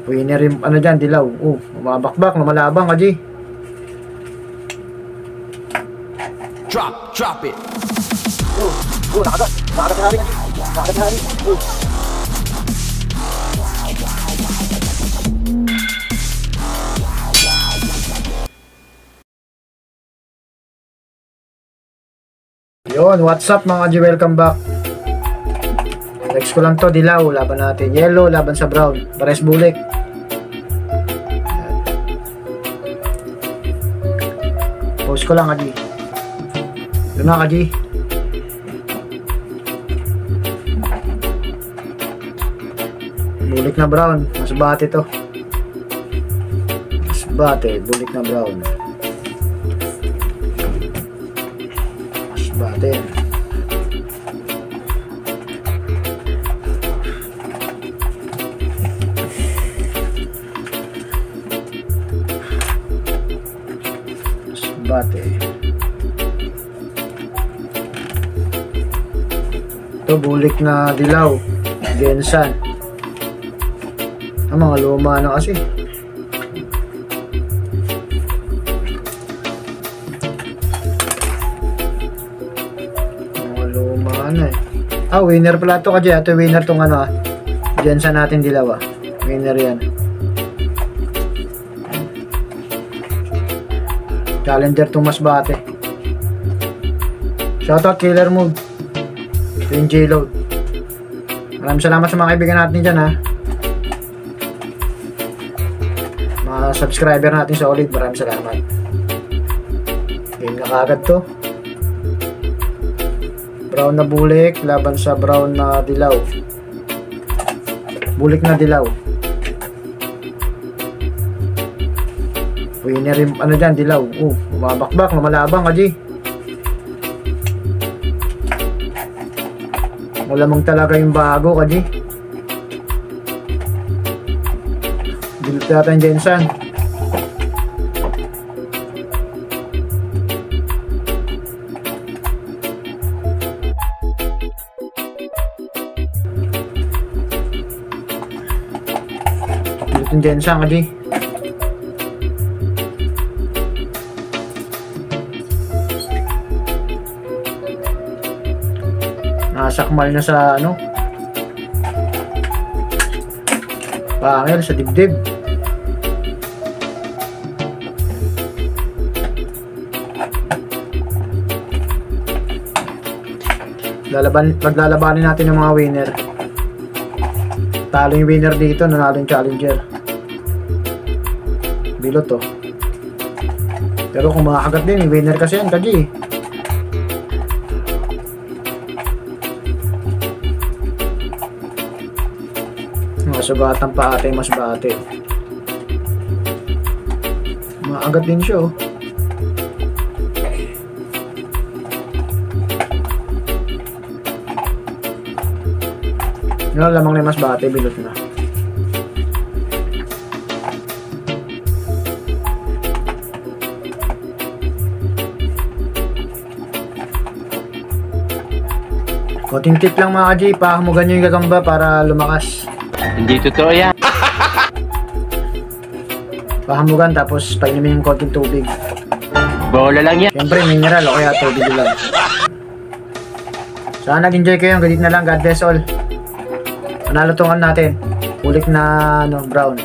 Winner yung ano dyan, dilaw. Mabakbak, lumalabang ka, G. Drop it. Nakagat na rin. Yun, what's up mga G, welcome back. Next ko lang to, dilaw, laban natin. Yellow, laban sa brown. Pares bulik. Post ko lang, G. Yun na, G. Bulik na brown. Mas bate to. Mas bate, bulik na brown. Mas bate. Bate. Ito bulik na dilaw, Gensan. Ang mga luma na kasi. Mga luma na eh. Winner pala ito kasi. Ito winner tong ano Gensan natin dilaw Winner yan. Challenger tong mas bate. Shoutout Killer Move. Ito yung J-Load. Maraming salamat sa mga kaibigan natin dyan mga subscriber natin sa ulit. Maraming salamat. Game na kagad to. Brown na bulik laban sa brown na dilaw. Bulik na dilaw. Winner yung ano dyan, dilaw. Mabakbak, lumalabang ka, G. Malamang talaga yung bago ka, G. Dilip yata yung Gensan. Dilip yung Gensan ka, G. Nasakmal na sa ano, pangil sa dibdib. Paglalabanin natin ng mga winner. Talo yung winner dito, nanalo yung challenger. Bilot to. Pero kung makakagat din yung winner kasi yan, Kaji. Masugatan pa ate, mas bate. Maagat din siya Ano lamang na mas bate, bilot na. Konting tip lang mga G, pahamugan nyo yung gagamba para lumakas. Hindi totoo yan. Pahamugan tapos painumin yung konting tubig. Bola lang yan. Siyempre mineral o kaya tubig lang. Sana nag-enjoy kayo. Ganit na lang. God bless all. Panalo tungan natin. Bulik na brown.